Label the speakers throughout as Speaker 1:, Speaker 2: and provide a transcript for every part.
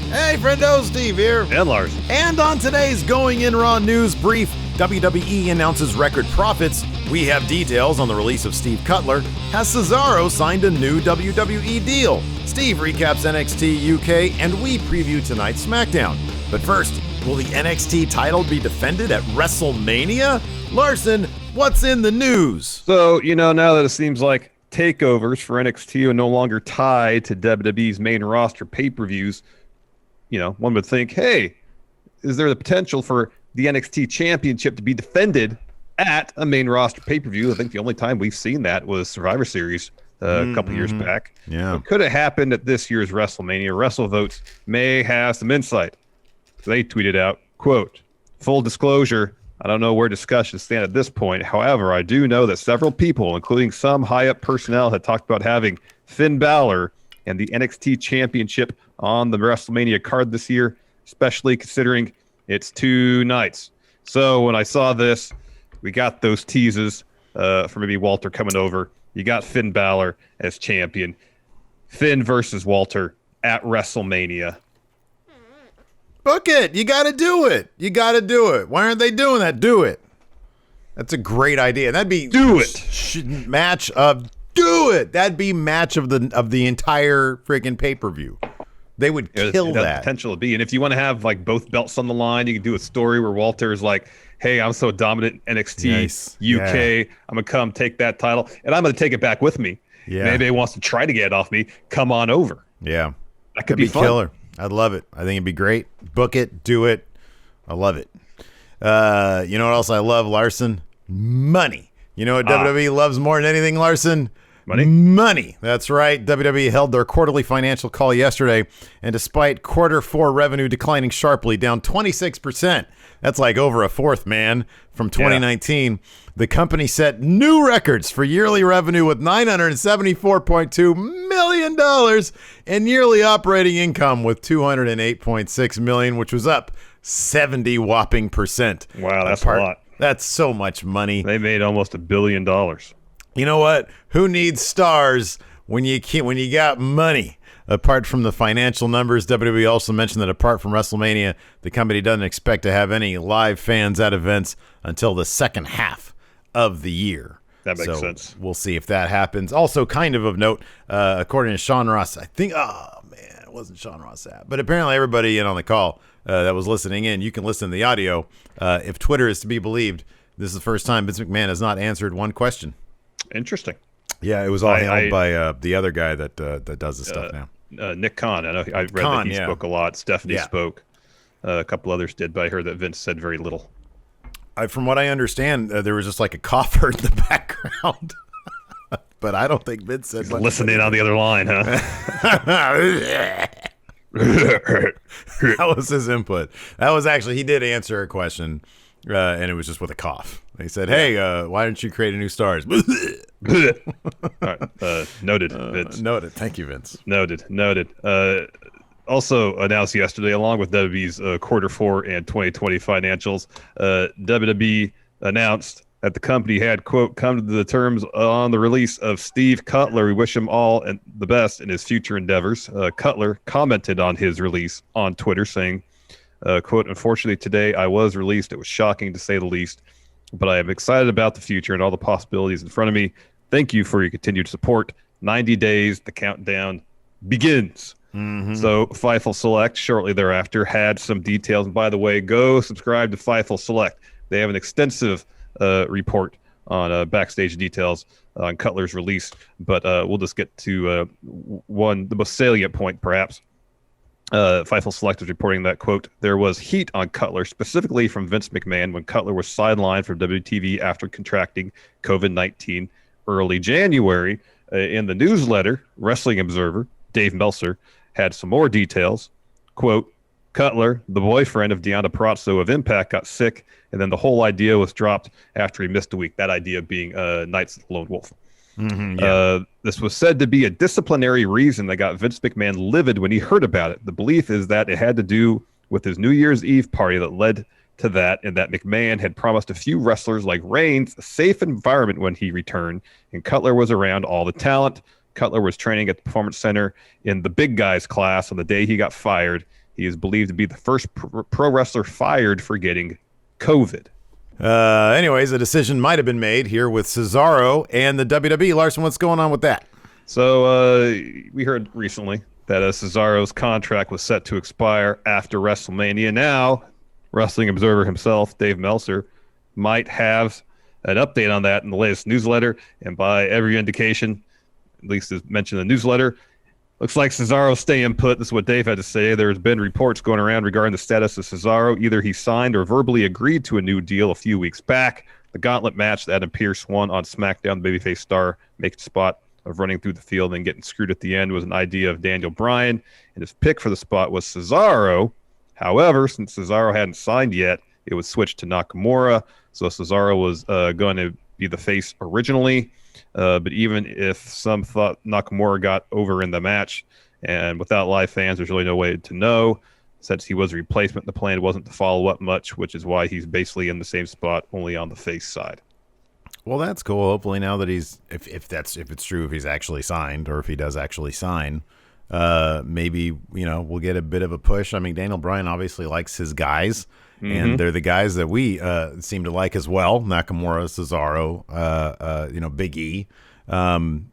Speaker 1: Hey, friendo, Steve here.
Speaker 2: And Larson.
Speaker 1: And on today's Going In Raw news brief, WWE announces record profits. We have details on the release of Steve Cutler. Has Cesaro signed a new WWE deal? Steve recaps NXT UK, and we preview tonight's Smackdown. But first, will the NXT title be defended at Wrestlemania? Larson, what's in the news?
Speaker 2: So, now that it seems like takeovers for NXT are no longer tied to WWE's main roster pay-per-views, one would think, hey, is there the potential for the NXT championship to be defended at a main roster pay-per-view? I think the only time we've seen that was Survivor Series a couple years back.
Speaker 1: Yeah.
Speaker 2: It could have happened at this year's WrestleMania. WrestleVotes may have some insight. They tweeted out, quote, "Full disclosure, I don't know where discussions stand at this point. However, I do know that several people, including some high-up personnel, had talked about having Finn Balor and the NXT championship on the WrestleMania card this year, especially considering it's 2 nights." So when I saw this, we got those teases for maybe Walter coming over. You got Finn Balor as champion. Finn versus Walter at WrestleMania.
Speaker 1: Book it. You got to do it. You got to do it. Why aren't they doing that? Do it. That's a great idea. That'd be
Speaker 2: Do it.
Speaker 1: Match of do it. That'd be match of the entire freaking pay-per-view. They would kill that.
Speaker 2: Potential to be. And if you want to have like both belts on the line, you can do a story where Walter is like, hey, I'm so dominant in NXT UK. Yeah. I'm going to come take that title and I'm going to take it back with me. Yeah. Maybe he wants to try to get it off me. Come on over.
Speaker 1: Yeah.
Speaker 2: That could be fun.
Speaker 1: Killer. I'd love it. I think it'd be great. Book it. Do it. I love it. You know what else I love, Larson? Money. You know what WWE loves more than anything, Larson? Money. That's right. WWE held their quarterly financial call yesterday, and despite quarter 4 revenue declining sharply, down 26%, that's like over a fourth, man, from 2019, the company set new records for yearly revenue with $974.2 million and yearly operating income with $208.6 million, which was up 70 whopping %.
Speaker 2: Wow, that's a lot.
Speaker 1: That's so much money.
Speaker 2: They made almost $1 billion.
Speaker 1: You know what? Who needs stars when you got money? Apart from the financial numbers, WWE also mentioned that apart from WrestleMania, the company doesn't expect to have any live fans at events until the second half of the year.
Speaker 2: That makes sense.
Speaker 1: We'll see if that happens. Also, kind of note, according to Sean Ross, I think, it wasn't Sean Ross but apparently everybody in on the call that was listening in, you can listen to the audio. If Twitter is to be believed, this is the first time Vince McMahon has not answered one question.
Speaker 2: Interesting.
Speaker 1: Yeah, it was all handled by the other guy that does this stuff now.
Speaker 2: Nick Khan. I know I read that he spoke a lot. Stephanie spoke. A couple others did, but I heard that Vince said very little.
Speaker 1: From what I understand, there was just like a cougher in the background. But I don't think Vince said much.
Speaker 2: Listening on the other line, huh?
Speaker 1: That was his input. That was actually, he did answer a question, and it was just with a cough. He said, hey, why don't you create a new stars?
Speaker 2: All right, noted, Vince.
Speaker 1: Noted. Thank you, Vince.
Speaker 2: Noted. Also announced yesterday, along with WWE's Q4 and 2020 financials, WWE announced that the company had, quote, come to the terms on the release of Steve Cutler. We wish him all and the best in his future endeavors. Cutler commented on his release on Twitter saying, quote, unfortunately today I was released. It was shocking to say the least, but I am excited about the future and all the possibilities in front of me. Thank you for your continued support. 90 days, the countdown begins. Mm-hmm. So Fightful Select shortly thereafter had some details. And by the way, go subscribe to Fightful Select. They have an extensive report on backstage details on Cutler's release, but we'll just get to the most salient point, perhaps. Fightful Select is reporting that, quote, there was heat on Cutler, specifically from Vince McMahon, when Cutler was sidelined from WTV after contracting COVID-19 early January. In the newsletter, Wrestling Observer, Dave Meltzer, had some more details. Quote, Cutler, the boyfriend of Deonna Purrazzo of Impact, got sick, and then the whole idea was dropped after he missed a week. That idea being Knights of the Lone Wolf. Mm-hmm, yeah. This was said to be a disciplinary reason that got Vince McMahon livid when he heard about it. The belief is that it had to do with his New Year's Eve party that led to that, and that McMahon had promised a few wrestlers like Reigns a safe environment when he returned, and Cutler was around all the talent. Cutler was training at the Performance Center in the big guys class on the day he got fired. He is believed to be the first pro wrestler fired for getting COVID.
Speaker 1: Anyways, a decision might have been made here with Cesaro and the WWE. Larson, what's going on with that?
Speaker 2: So we heard recently that Cesaro's contract was set to expire after WrestleMania. Now, Wrestling Observer himself, Dave Meltzer, might have an update on that in the latest newsletter. And by every indication, at least as mentioned in the newsletter, looks like Cesaro's staying put. This is what Dave had to say. There's been reports going around regarding the status of Cesaro. Either he signed or verbally agreed to a new deal a few weeks back. The gauntlet match that Adam Pearce won on SmackDown, the babyface star, makes the spot of running through the field and getting screwed at the end was an idea of Daniel Bryan, and his pick for the spot was Cesaro. However, since Cesaro hadn't signed yet, it was switched to Nakamura. So Cesaro was going to be the face originally. But even if some thought Nakamura got over in the match, and without live fans, there's really no way to know. Since he was a replacement, the plan wasn't to follow up much, which is why he's basically in the same spot, only on the face side.
Speaker 1: Well, that's cool. Hopefully now that he's, if it's true, if he's actually signed, or if he does actually sign, maybe, we'll get a bit of a push. I mean, Daniel Bryan obviously likes his guys, and they're the guys that we seem to like as well. Nakamura, Cesaro, Big E.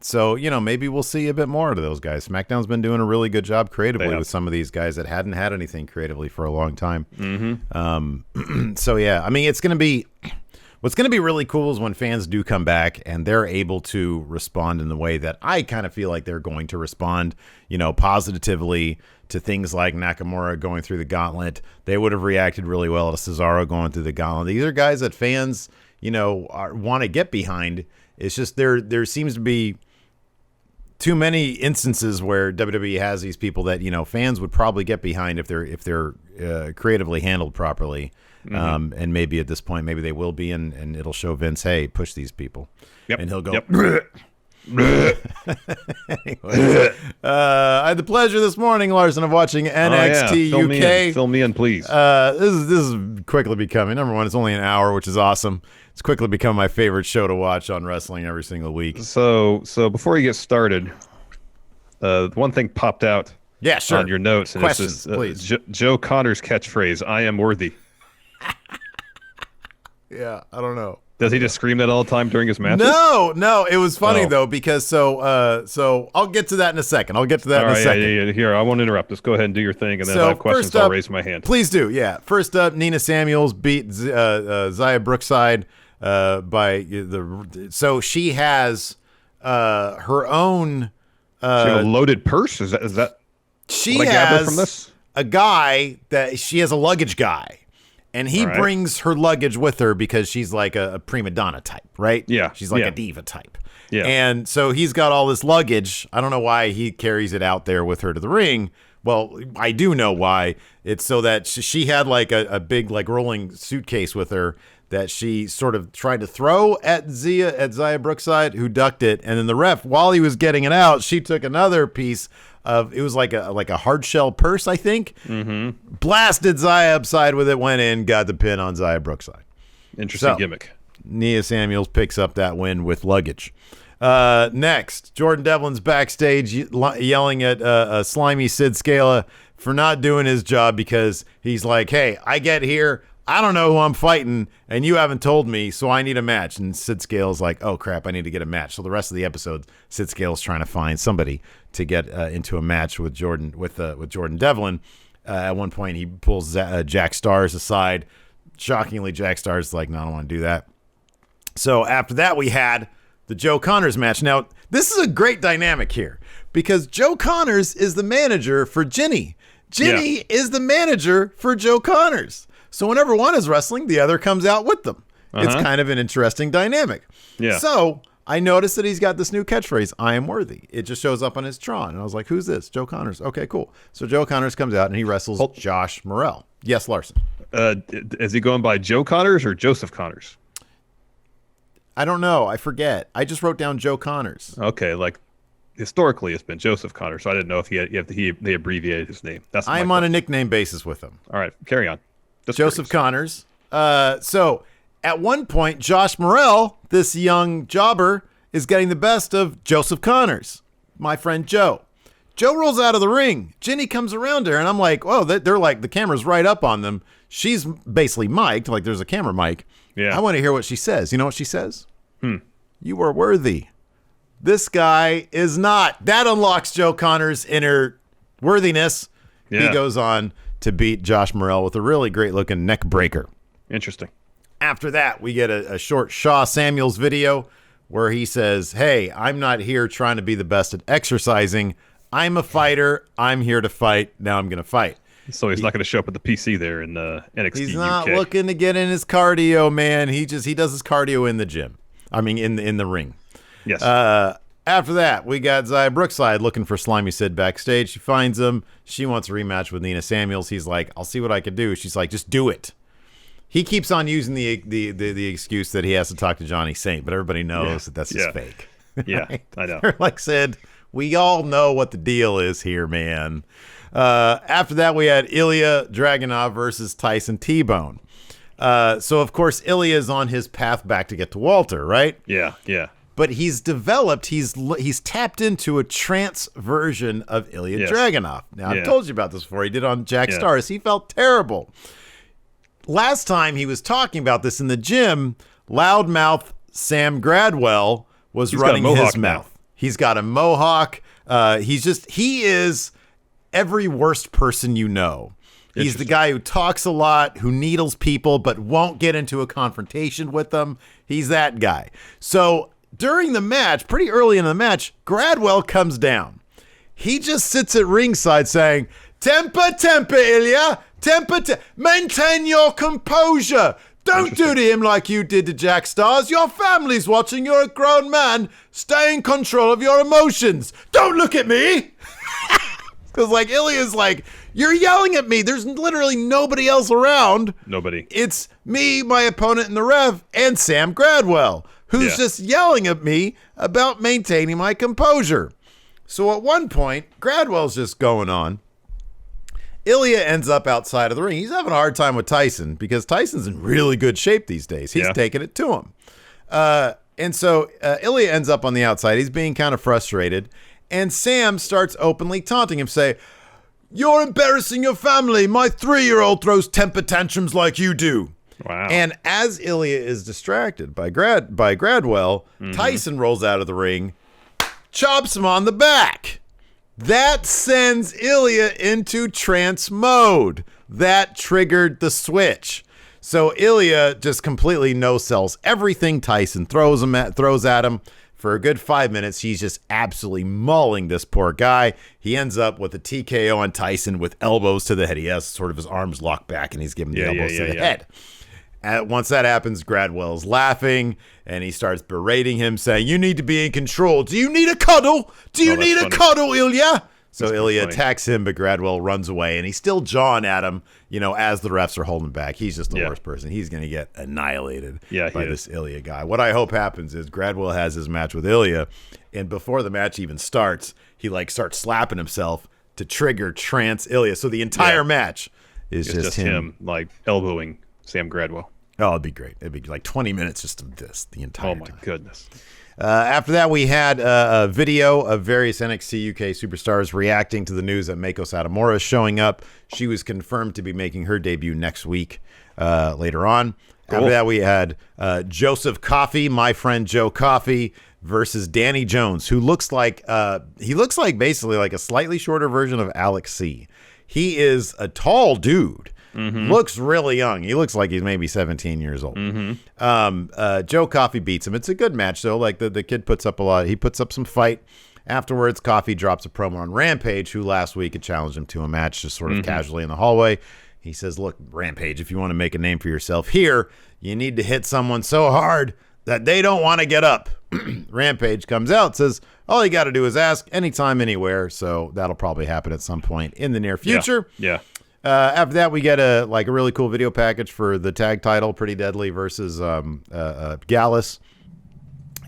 Speaker 1: So, maybe we'll see a bit more of those guys. SmackDown's been doing a really good job creatively with some of these guys that hadn't had anything creatively for a long time. So, yeah, I mean, what's going to be really cool is when fans do come back and they're able to respond in the way that I kind of feel like they're going to respond, positively to things like Nakamura going through the gauntlet. They would have reacted really well to Cesaro going through the gauntlet. These are guys that fans, want to get behind. It's just there seems to be too many instances where WWE has these people that, fans would probably get behind if they're creatively handled properly. And maybe at this point, maybe they will be, and it'll show Vince, hey, push these people.
Speaker 2: Yep.
Speaker 1: And he'll go,
Speaker 2: Yep.
Speaker 1: Anyways, I had the pleasure this morning, Larson, of watching NXT UK.
Speaker 2: Fill me in, please.
Speaker 1: This is quickly becoming, number one, it's only an hour, which is awesome. It's quickly become my favorite show to watch on wrestling every single week.
Speaker 2: So before you get started, one thing popped out on your notes. And
Speaker 1: questions,
Speaker 2: it's
Speaker 1: please.
Speaker 2: Joe Connor's catchphrase, I am worthy.
Speaker 1: Yeah, I don't know.
Speaker 2: Does he just scream that all the time during his matches?
Speaker 1: No, it was funny though, because so I'll get to that in a second.
Speaker 2: Yeah. Here, I won't interrupt. Just go ahead and do your thing, and then if I have questions, I'll raise my hand.
Speaker 1: Please do, yeah. First up, Nina Samuels beat Zaya Brookside so she has her own
Speaker 2: she has a loaded purse? Is that
Speaker 1: she
Speaker 2: what I gather from this?
Speaker 1: A guy that she has a luggage guy. And he brings her luggage with her because she's like a prima donna type, right?
Speaker 2: Yeah.
Speaker 1: She's like a diva type.
Speaker 2: Yeah.
Speaker 1: And so he's got all this luggage. I don't know why he carries it out there with her to the ring. Well, I do know why. It's so that she had like a big like rolling suitcase with her that she sort of tried to throw at Zaya Brookside, who ducked it. And then the ref, while he was getting it out, she took another piece of, it was like a hard shell purse, I think. Blasted Zaya upside with it, went in, got the pin on Zaya Brookside.
Speaker 2: Interesting gimmick.
Speaker 1: Nia Samuels picks up that win with luggage. Next, Jordan Devlin's backstage yelling at a slimy Sid Scala for not doing his job because he's like, hey, I get here, I don't know who I'm fighting, and you haven't told me, so I need a match. And Sid Scala's like, oh, crap, I need to get a match. So the rest of the episode, Sid Scala's trying to find somebody to get into a match with Jordan Devlin. At one point, he pulls Jack Stars aside. Shockingly, Jack Stars is like, no, I don't want to do that. So after that, we had the Joe Connors match. Now, this is a great dynamic here because Joe Connors is the manager for Ginny. Ginny is the manager for Joe Connors. So whenever one is wrestling, the other comes out with them. It's kind of an interesting dynamic.
Speaker 2: Yeah.
Speaker 1: So I noticed that he's got this new catchphrase, I am worthy. It just shows up on his Tron. And I was like, who's this? Joe Connors. Okay, cool. So Joe Connors comes out and he wrestles Josh Morrell. Yes, Larson.
Speaker 2: Is he going by Joe Connors or Joseph Connors?
Speaker 1: I don't know. I forget. I just wrote down Joe Connors.
Speaker 2: Okay, like historically it's been Joseph Connors, so I didn't know if they abbreviated his name.
Speaker 1: I'm on a nickname basis with him.
Speaker 2: All right, carry on.
Speaker 1: Joseph Connors. So at one point, Josh Morrell, this young jobber, is getting the best of Joseph Connors, my friend Joe. Joe rolls out of the ring. Ginny comes around her, and I'm like, oh, they're like, the camera's right up on them. She's basically mic'd, like there's a camera mic.
Speaker 2: Yeah.
Speaker 1: I want to hear what she says. You know what she says? You are worthy. This guy is not. That unlocks Joe Connor's inner worthiness. Yeah. He goes on to beat Josh Morrell with a really great-looking neck breaker.
Speaker 2: Interesting.
Speaker 1: After that, we get a short Shaw Samuels video where he says, hey, I'm not here trying to be the best at exercising. I'm a fighter. I'm here to fight. Now I'm going to fight.
Speaker 2: So he's not going to show up at the PC there in NXT UK.
Speaker 1: He's not looking to get in his cardio, man. He does his cardio in the gym. I mean, in the ring.
Speaker 2: Yes.
Speaker 1: After that, we got Xia Brookside looking for Slimy Sid backstage. She finds him. She wants a rematch with Nina Samuels. He's like, I'll see what I can do. She's like, just do it. He keeps on using the excuse that he has to talk to Johnny Saint, but everybody knows that that's just fake.
Speaker 2: Yeah,
Speaker 1: right?
Speaker 2: I know.
Speaker 1: Like Sid, we all know what the deal is here, man. After that, we had Ilya Dragunov versus Tyson T-Bone. So, of course, Ilya is on his path back to get to Walter, right?
Speaker 2: Yeah.
Speaker 1: But he's developed, he's tapped into a trance version of Ilya Dragunov. Now, I've told you about this before. He did on Jack Stars. He felt terrible. Last time he was talking about this in the gym, loudmouth Sam Gradwell was running his mouth. He's got a mohawk. He is every worst person you know. He's the guy who talks a lot, who needles people, but won't get into a confrontation with them. He's that guy. So during the match, pretty early in the match, Gradwell comes down. He just sits at ringside saying, Temper, Ilya. Maintain your composure. Don't do to him like you did to Jack Stars. Your family's watching. You're a grown man. Stay in control of your emotions. Don't look at me. Because like Ilya's like, you're yelling at me. There's literally nobody else around.
Speaker 2: Nobody.
Speaker 1: It's me, my opponent in the Rev, and Sam Gradwell, who's just yelling at me about maintaining my composure. So at one point, Gradwell's just going on. Ilya ends up outside of the ring. He's having a hard time with Tyson because Tyson's in really good shape these days. He's taking it to him. And so Ilya ends up on the outside. He's being kind of frustrated. And Sam starts openly taunting him, say, you're embarrassing your family. My 3-year-old throws temper tantrums like you do.
Speaker 2: Wow.
Speaker 1: And as Ilya is distracted by Gradwell, Tyson rolls out of the ring, chops him on the back. That sends Ilya into trance mode. That triggered the switch. So Ilya just completely no-sells everything Tyson throws at him. For a good 5 minutes, he's just absolutely mauling this poor guy. He ends up with a TKO on Tyson with elbows to the head. He has sort of his arms locked back, and he's giving the elbows to the head. Once that happens, Gradwell's laughing, and he starts berating him, saying, you need to be in control. Do you need a cuddle? Do you need a cuddle, Ilya? So Ilya attacks him, but Gradwell runs away, and he's still jawing at him, as the refs are holding back. He's just the worst person. He's going to get annihilated by this Ilya guy. What I hope happens is Gradwell has his match with Ilya, and before the match even starts, he starts slapping himself to trigger trance Ilya. So the entire match is just him
Speaker 2: elbowing Sam Gradwell.
Speaker 1: Oh, it'd be great. It'd be like 20 minutes just of this the entire time.
Speaker 2: Oh, my goodness.
Speaker 1: After that, we had a video of various NXT UK superstars reacting to the news that Meiko Satomura is showing up. She was confirmed to be making her debut next week later on. Cool. After that, we had Joseph Coffey, my friend Joe Coffey, versus Danny Jones, who looks like basically like a slightly shorter version of Alex C. He is a tall dude. Looks really young. He looks like he's maybe 17 years old. Joe Coffey beats him. It's a good match, though. Like the kid puts up a lot. He puts up some fight. Afterwards, Coffey drops a promo on Rampage, who last week had challenged him to a match just sort of casually in the hallway. He says, look, Rampage, if you want to make a name for yourself here, you need to hit someone so hard that they don't want to get up. Rampage comes out, says, all you got to do is ask anytime, anywhere. So that'll probably happen at some point in the near future.
Speaker 2: Yeah.
Speaker 1: After that, we get a really cool video package for the tag title, Pretty Deadly versus Gallus.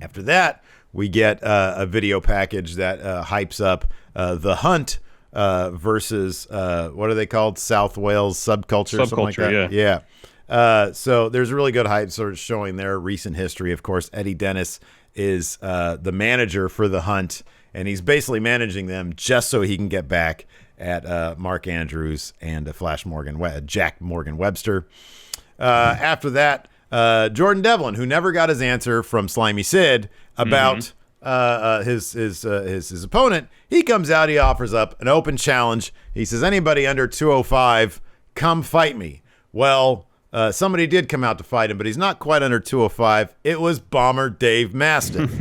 Speaker 1: After that, we get a video package that hypes up The Hunt versus, what are they called? South Wales Subculture, something like that. Yeah. So there's a really good hype sort of showing their recent history. Of course, Eddie Dennis is the manager for The Hunt, and he's basically managing them just so he can get back at Mark Andrews and Jack Morgan Webster. After that, Jordan Devlin, who never got his answer from Slimy Sid about his opponent, he comes out, he offers up an open challenge. He says, anybody under 205, come fight me. Well, somebody did come out to fight him, but he's not quite under 205. It was Bomber Dave Mastiff.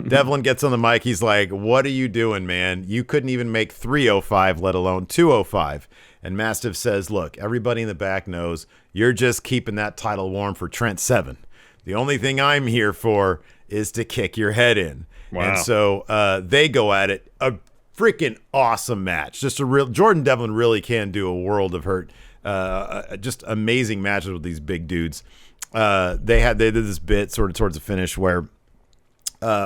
Speaker 1: Devlin gets on the mic. He's like, what are you doing, man? You couldn't even make 305, let alone 205. And Mastiff says, look, everybody in the back knows you're just keeping that title warm for Trent Seven. The only thing I'm here for is to kick your head in. Wow. And so they go at it. A freaking awesome match. Just a real Jordan Devlin really can do a world of hurt. Just amazing matches with these big dudes. They did this bit sort of towards the finish where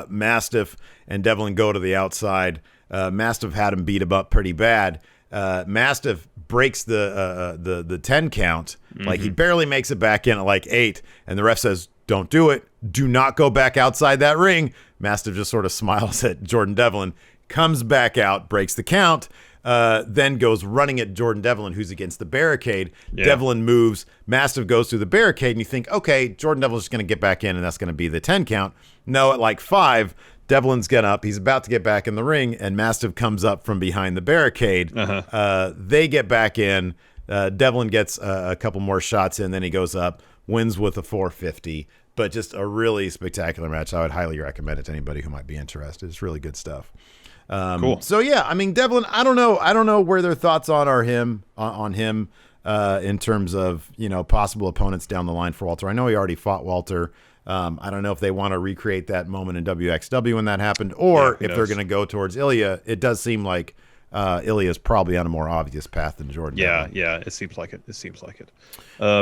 Speaker 1: Mastiff and Devlin go to the outside. Mastiff had him beat him up pretty bad. Mastiff breaks the 10 count. Like he barely makes it back in at like 8, and the ref says, don't do it. Do not go back outside that ring. Mastiff just sort of smiles at Jordan Devlin, comes back out, breaks the count, then goes running at Jordan Devlin, who's against the barricade. Yeah. Devlin moves. Mastiff goes through the barricade, and you think, okay, Jordan Devlin's just going to get back in, and that's going to be the 10 count. No, at like 5, Devlin's getting up. He's about to get back in the ring, and Mastiff comes up from behind the barricade. They get back in. Devlin gets a couple more shots in, then he goes up, wins with a 450. But just a really spectacular match. I would highly recommend it to anybody who might be interested. It's really good stuff. Cool. So yeah, I mean, Devlin, I don't know where their thoughts on him in terms of, possible opponents down the line for Walter. I know he already fought Walter. I don't know if they want to recreate that moment in WXW when that happened, or if they're going to go towards Ilya. It does seem like Ilya is probably on a more obvious path than Jordan.
Speaker 2: Yeah, it seems like it.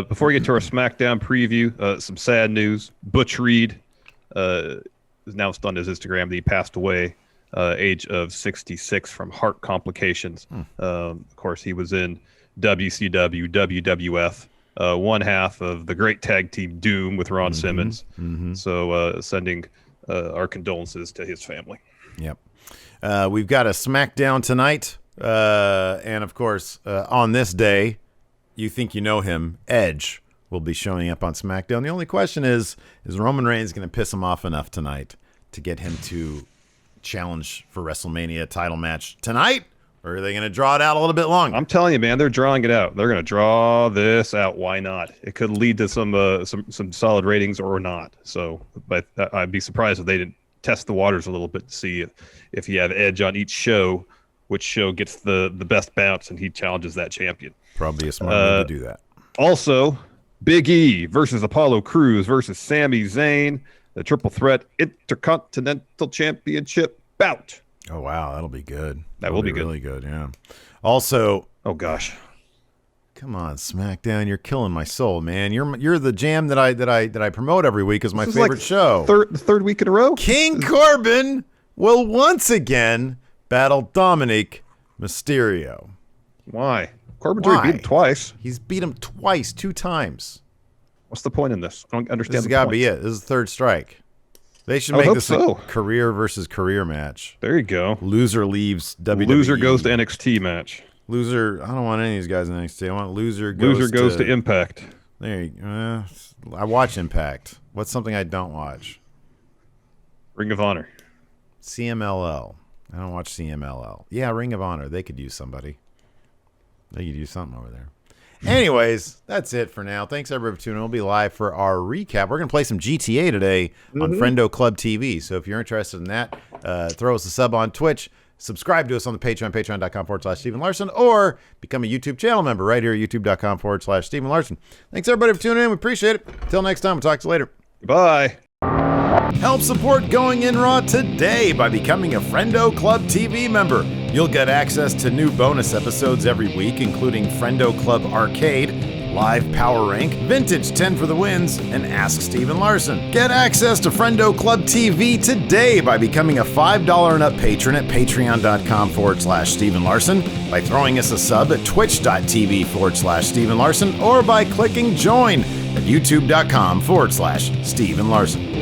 Speaker 2: Before we get to our SmackDown preview, some sad news. Butch Reed is announced on his Instagram that he passed away, age of 66 from heart complications. Of course, he was in WCW, WWF, one half of the great tag team Doom with Ron Simmons. So sending our condolences to his family.
Speaker 1: Yep. We've got a SmackDown tonight. And, of course, on this day, you think you know him, Edge will be showing up on SmackDown. The only question is Roman Reigns going to piss him off enough tonight to get him to challenge for WrestleMania title match tonight? Or are they going to draw it out a little bit longer?
Speaker 2: I'm telling you, man, they're drawing it out. They're going to draw this out. Why not? It could lead to some solid ratings or not. So, but I'd be surprised if they didn't test the waters a little bit to see if you have Edge on each show, which show gets the best bounce, and he challenges that champion.
Speaker 1: Probably a smart move to do that.
Speaker 2: Also, Big E versus Apollo Crews versus Sami Zayn, the triple threat Intercontinental Championship bout.
Speaker 1: Oh wow, that'll be good.
Speaker 2: That will be good.
Speaker 1: Really good, yeah. Also,
Speaker 2: oh gosh,
Speaker 1: come on, SmackDown, you're killing my soul, man. You're the jam that I promote every week as my favorite show.
Speaker 2: The third week in a row.
Speaker 1: King Corbin will once again battle Dominic Mysterio.
Speaker 2: Why? Corbin's already beat him twice.
Speaker 1: He's beat him twice, 2 times.
Speaker 2: What's the point in this? I don't understand.
Speaker 1: This has got to be it. This is the third strike. They should make this a career versus career match.
Speaker 2: There you go.
Speaker 1: Loser leaves WWE.
Speaker 2: Loser goes to NXT match.
Speaker 1: Loser, I don't want any of these guys in NXT. I want loser
Speaker 2: goes to Impact.
Speaker 1: There you go. I watch Impact. What's something I don't watch?
Speaker 2: Ring of Honor.
Speaker 1: CMLL. I don't watch CMLL. Yeah, Ring of Honor. They could use somebody. They could use something over there. Anyways, that's it for now. Thanks, everybody, for tuning in. We'll be live for our recap. We're going to play some GTA today on Friendo Club TV. So if you're interested in that, throw us a sub on Twitch. Subscribe to us on the Patreon, patreon.com/Stephen Larson, or become a YouTube channel member right here at youtube.com/Stephen Larson. Thanks, everybody, for tuning in. We appreciate it. Until next time, we'll talk to you later.
Speaker 2: Bye.
Speaker 1: Help support Going In Raw today by becoming a Friendo Club TV member. You'll get access to new bonus episodes every week, including Friendo Club Arcade, Live Power Rank, Vintage 10 for the Wins, and Ask Stephen Larson. Get access to Friendo Club TV today by becoming a $5 and up patron at patreon.com/Stephen Larson, by throwing us a sub at twitch.tv/Stephen Larson, or by clicking join at youtube.com/Stephen Larson.